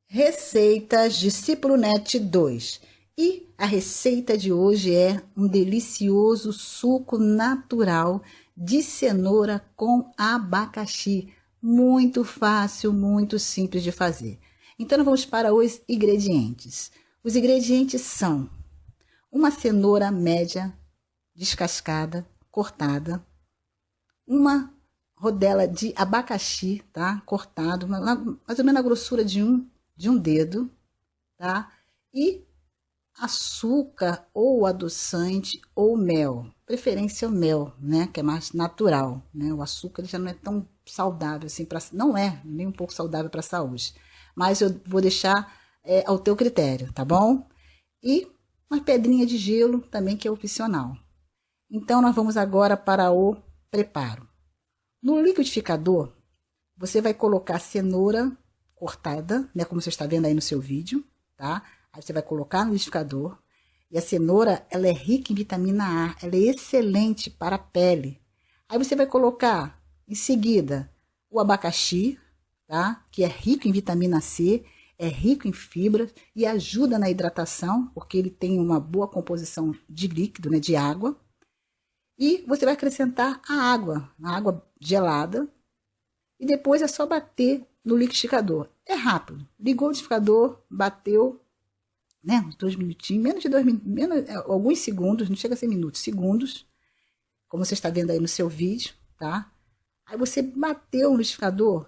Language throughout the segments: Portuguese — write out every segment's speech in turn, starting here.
Receitas Discípulo Net 2. E a receita de hoje é um delicioso suco natural de cenoura com abacaxi. Muito fácil, muito simples de fazer. Então, nós vamos para os ingredientes. Os ingredientes são uma cenoura média, descascada, cortada, uma rodela de abacaxi, tá? Cortado, mais ou menos a grossura de um dedo, tá? E açúcar ou adoçante ou mel, preferência o mel, né? Que é mais natural, né? O açúcar ele já não é tão saudável assim, não é nem um pouco saudável para a saúde, mas eu vou deixar ao teu critério, tá bom? E uma pedrinha de gelo também que é opcional. Então nós vamos agora para o preparo. No liquidificador, você vai colocar a cenoura cortada, né, como você está vendo aí no seu vídeo, tá? Aí você vai colocar no liquidificador. E a cenoura, ela é rica em vitamina A, ela é excelente para a pele. Aí você vai colocar em seguida o abacaxi, tá? Que é rico em vitamina C, é rico em fibras e ajuda na hidratação, porque ele tem uma boa composição de líquido, né, de água. E você vai acrescentar a água gelada, e depois é só bater no liquidificador. É rápido. Ligou o liquidificador, bateu, né? Uns 2 minutinhos, menos de 2 minutos, alguns segundos, não chega a ser minutos, segundos, como você está vendo aí no seu vídeo, tá? Aí você bateu no liquidificador,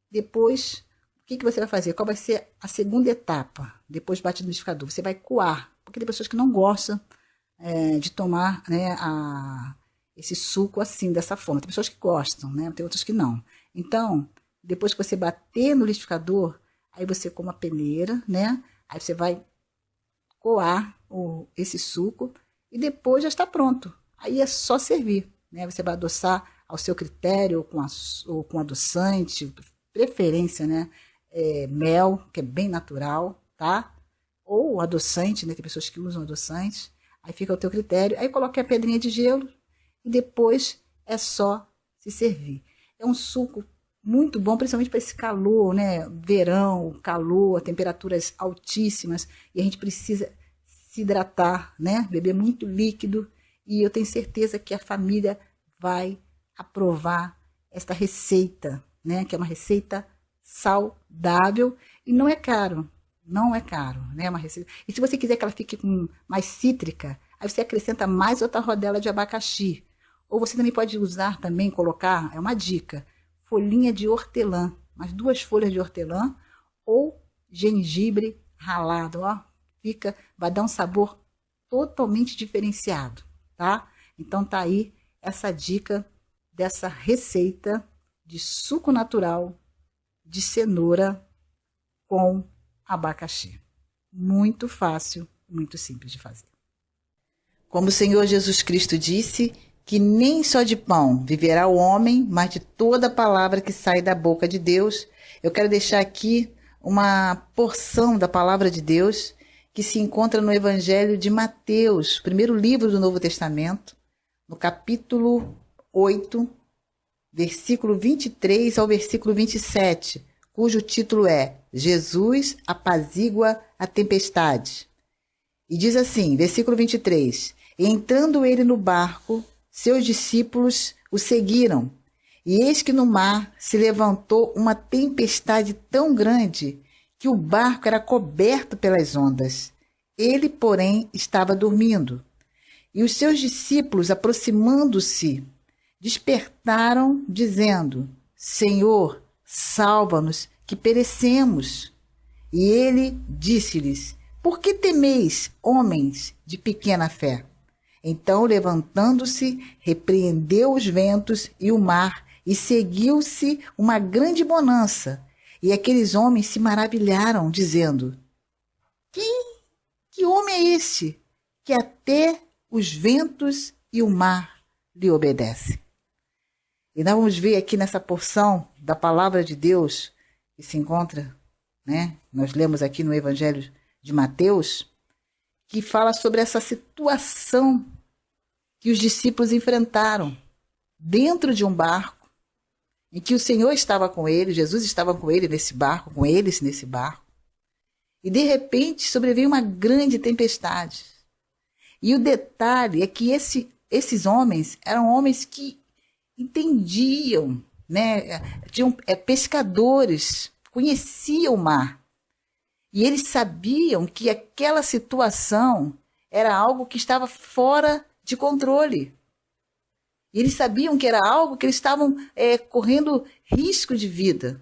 depois, o que você vai fazer? Qual vai ser a segunda etapa? Depois bate no liquidificador, você vai coar, porque tem pessoas que não gostam de tomar, né, esse suco assim, dessa forma. Tem pessoas que gostam, né? Tem outras que não. Então, depois que você bater no liquidificador, aí você com uma peneira, né? Aí você vai coar esse suco e depois já está pronto. Aí é só servir, né? Você vai adoçar ao seu critério, ou com adoçante, preferência, né? Mel, que é bem natural, tá? Ou adoçante, né? Tem pessoas que usam adoçante. Aí fica ao teu critério. Aí coloque a pedrinha de gelo e depois é só se servir. É um suco muito bom, principalmente para esse calor, né? Verão, calor, temperaturas altíssimas, e a gente precisa se hidratar, né? Beber muito líquido, e eu tenho certeza que a família vai aprovar esta receita, né? Que é uma receita saudável e não é caro. Não é caro, né? Uma receita. E se você quiser que ela fique mais cítrica, aí você acrescenta mais outra rodela de abacaxi. Ou você também pode usar também, colocar, é uma dica, folhinha de hortelã, mais 2 folhas de hortelã ou gengibre ralado, ó, vai dar um sabor totalmente diferenciado, tá? Então tá aí essa dica dessa receita de suco natural de cenoura com abacaxi. Muito fácil, muito simples de fazer. Como o Senhor Jesus Cristo disse, que nem só de pão viverá o homem, mas de toda palavra que sai da boca de Deus. Eu quero deixar aqui uma porção da palavra de Deus que se encontra no Evangelho de Mateus, primeiro livro do Novo Testamento, no capítulo 8, versículo 23 ao versículo 27, cujo título é Jesus apazigua a tempestade. E diz assim, versículo 23, e entrando ele no barco, seus discípulos o seguiram, e eis que no mar se levantou uma tempestade tão grande que o barco era coberto pelas ondas. Ele, porém, estava dormindo. E os seus discípulos, aproximando-se, despertaram, dizendo, Senhor, salva-nos, que perecemos. E ele disse-lhes, por que temeis, homens de pequena fé? Então, levantando-se, repreendeu os ventos e o mar, e seguiu-se uma grande bonança. E aqueles homens se maravilharam, dizendo, que homem é este, que até os ventos e o mar lhe obedecem? E nós vamos ver aqui nessa porção da palavra de Deus, que se encontra, né? Nós lemos aqui no Evangelho de Mateus, que fala sobre essa situação que os discípulos enfrentaram dentro de um barco, em que o Senhor estava com ele, Jesus estava com ele nesse barco, com eles nesse barco. E de repente sobreveio uma grande tempestade. E o detalhe é que esses homens eram homens que entendiam, né? Tinham pescadores, conheciam o mar. E eles sabiam que aquela situação era algo que estava fora de controle. E eles sabiam que era algo que eles estavam correndo risco de vida.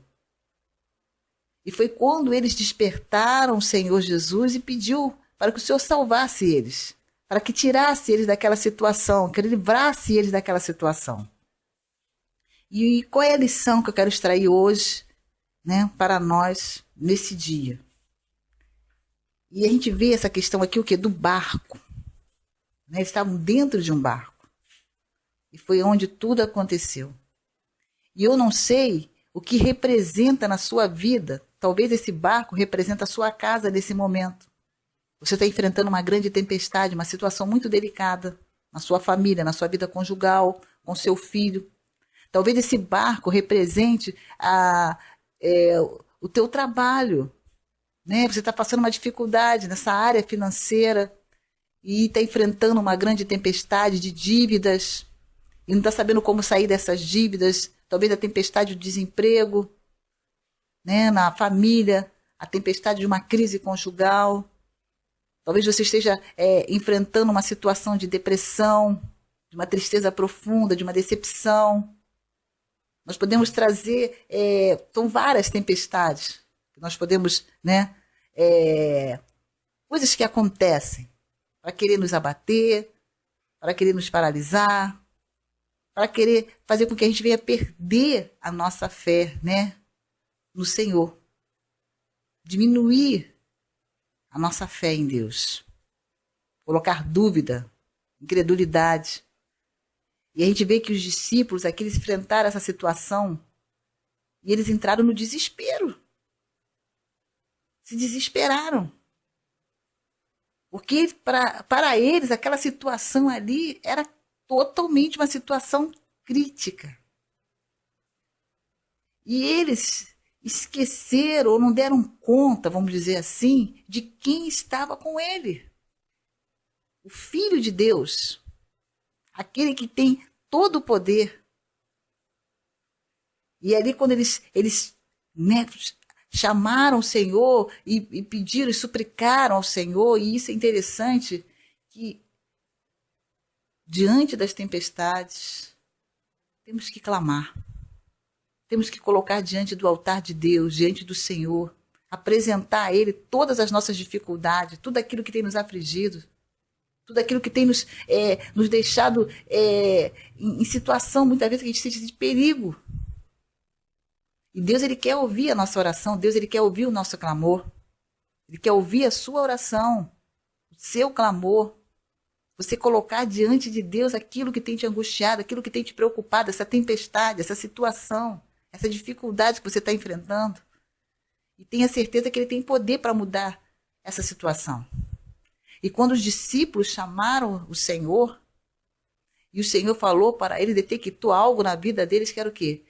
E foi quando eles despertaram o Senhor Jesus e pediu para que o Senhor salvasse eles, para que tirasse eles daquela situação, que ele livrasse eles daquela situação. E qual é a lição que eu quero extrair hoje, né, para nós nesse dia? E a gente vê essa questão aqui, o quê? Do barco. Né? Eles estavam dentro de um barco. E foi onde tudo aconteceu. E eu não sei o que representa na sua vida. Talvez esse barco representa a sua casa nesse momento. Você está enfrentando uma grande tempestade, uma situação muito delicada na sua família, na sua vida conjugal, com seu filho. Talvez esse barco represente o teu trabalho. Né? Você está passando uma dificuldade nessa área financeira e está enfrentando uma grande tempestade de dívidas e não está sabendo como sair dessas dívidas. Talvez a tempestade do desemprego, né? Na família, a tempestade de uma crise conjugal. Talvez você esteja enfrentando uma situação de depressão, de uma tristeza profunda, de uma decepção. Nós podemos trazer, são várias tempestades que nós podemos, né, coisas que acontecem para querer nos abater, para querer nos paralisar, para querer fazer com que a gente venha perder a nossa fé, né, no Senhor. Diminuir a nossa fé em Deus. Colocar dúvida, incredulidade. E a gente vê que os discípulos aqui eles enfrentaram essa situação e eles entraram no desespero. Se desesperaram. Porque para eles aquela situação ali era totalmente uma situação crítica. E eles esqueceram ou não deram conta, vamos dizer assim, de quem estava com ele. O Filho de Deus, aquele que tem todo o poder. E ali quando eles né, chamaram o Senhor e pediram e suplicaram ao Senhor, e isso é interessante, que diante das tempestades, temos que clamar. Temos que colocar diante do altar de Deus, diante do Senhor, apresentar a Ele todas as nossas dificuldades, tudo aquilo que tem nos afligido, tudo aquilo que tem nos deixado em situação, muitas vezes, que a gente se sente de perigo. E Deus, Ele quer ouvir a nossa oração, Deus, Ele quer ouvir o nosso clamor, Ele quer ouvir a sua oração, o seu clamor. Você colocar diante de Deus aquilo que tem te angustiado, aquilo que tem te preocupado, essa tempestade, essa situação, essa dificuldade que você está enfrentando. E tenha certeza que Ele tem poder para mudar essa situação. E quando os discípulos chamaram o Senhor, e o Senhor falou para eles, detectou algo na vida deles, que era o quê?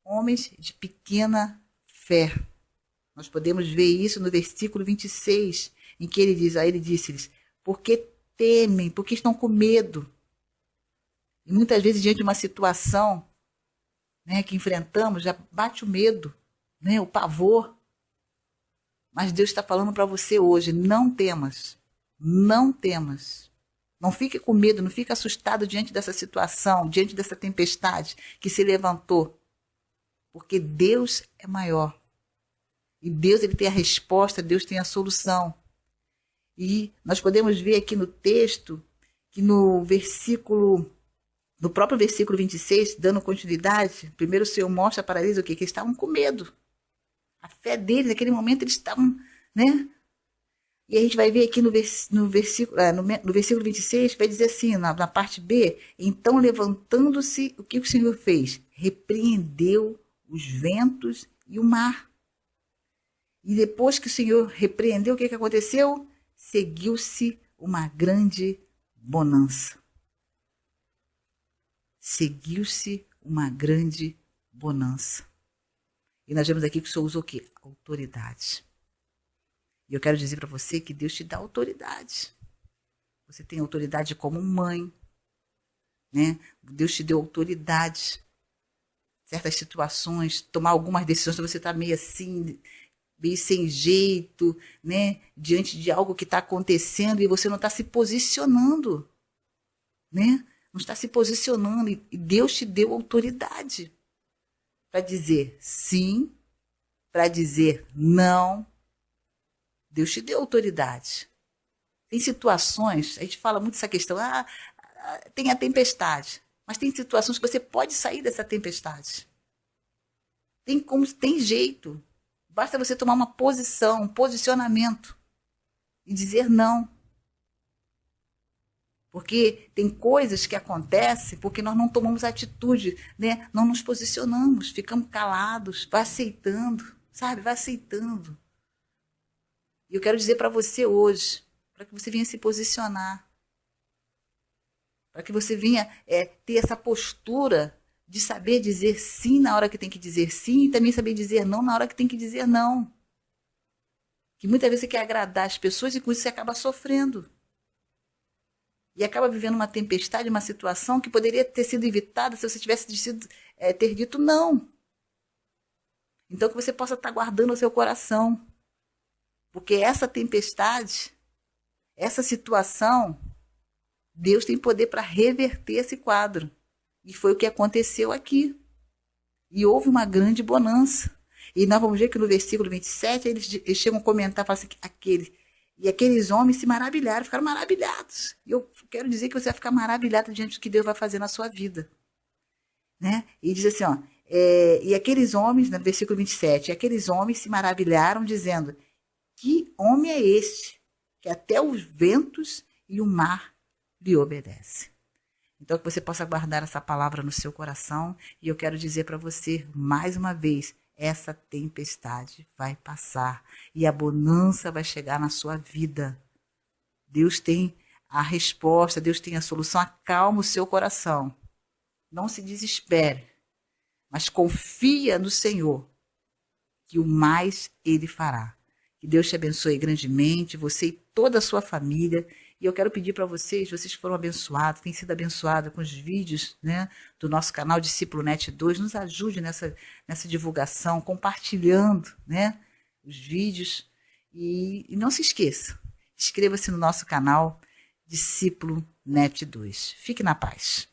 Homens de pequena fé. Nós podemos ver isso no versículo 26, em que ele disse-lhes, porque temem, porque estão com medo. E muitas vezes, diante de uma situação, né, que enfrentamos, já bate o medo, né, o pavor. Mas Deus está falando para você hoje, não temas, não temas. Não fique com medo, não fique assustado diante dessa situação, diante dessa tempestade que se levantou. Porque Deus é maior. E Deus, Ele tem a resposta, Deus tem a solução. E nós podemos ver aqui no texto, que no próprio versículo 26, dando continuidade, primeiro o Senhor mostra para eles o quê? Que eles estavam com medo. A fé deles, naquele momento, eles estavam, né? E a gente vai ver aqui no versículo 26, vai dizer assim, na parte B, então levantando-se, o que o Senhor fez? Repreendeu os ventos e o mar. E depois que o Senhor repreendeu, o que aconteceu? Seguiu-se uma grande bonança. Seguiu-se uma grande bonança. E nós vemos aqui que o Senhor usa o quê? Autoridade. E eu quero dizer para você que Deus te dá autoridade. Você tem autoridade como mãe, né? Deus te deu autoridade. Certas situações, tomar algumas decisões, você está meio assim, meio sem jeito, né? Diante de algo que está acontecendo e você não está se posicionando, né? Não está se posicionando e Deus te deu autoridade para dizer sim, para dizer não. Deus te deu autoridade. Tem situações, a gente fala muito essa questão, tem a tempestade, mas tem situações que você pode sair dessa tempestade. Tem jeito. Basta você tomar uma posição, um posicionamento e dizer não. Porque tem coisas que acontecem porque nós não tomamos atitude, né? Não nos posicionamos, ficamos calados, vai aceitando, sabe? Vai aceitando. E eu quero dizer para você hoje, para que você venha se posicionar, para que você venha ter essa postura de saber dizer sim na hora que tem que dizer sim e também saber dizer não na hora que tem que dizer não. Que muitas vezes você quer agradar as pessoas e com isso você acaba sofrendo. E acaba vivendo uma tempestade, uma situação que poderia ter sido evitada se você tivesse ter dito não. Então que você possa estar guardando o seu coração. Porque essa tempestade, essa situação, Deus tem poder para reverter esse quadro. E foi o que aconteceu aqui. E houve uma grande bonança. E nós vamos ver que no versículo 27, eles chegam a comentar, falam assim, e aqueles homens se maravilharam, ficaram maravilhados. E eu quero dizer que você vai ficar maravilhado diante do que Deus vai fazer na sua vida. Né? E diz assim, ó, e aqueles homens, no versículo 27, e aqueles homens se maravilharam, dizendo, que homem é este, que até os ventos e o mar lhe obedecem. Então, que você possa guardar essa palavra no seu coração. E eu quero dizer para você, mais uma vez, essa tempestade vai passar. E a bonança vai chegar na sua vida. Deus tem a resposta, Deus tem a solução. Acalma o seu coração. Não se desespere. Mas confia no Senhor, que o mais Ele fará. Que Deus te abençoe grandemente, você e toda a sua família. E eu quero pedir para vocês que foram abençoados, têm sido abençoados com os vídeos, né, do nosso canal Discípulo Net 2, nos ajude nessa divulgação, compartilhando, né, os vídeos. E não se esqueça, inscreva-se no nosso canal Discípulo Net 2. Fique na paz.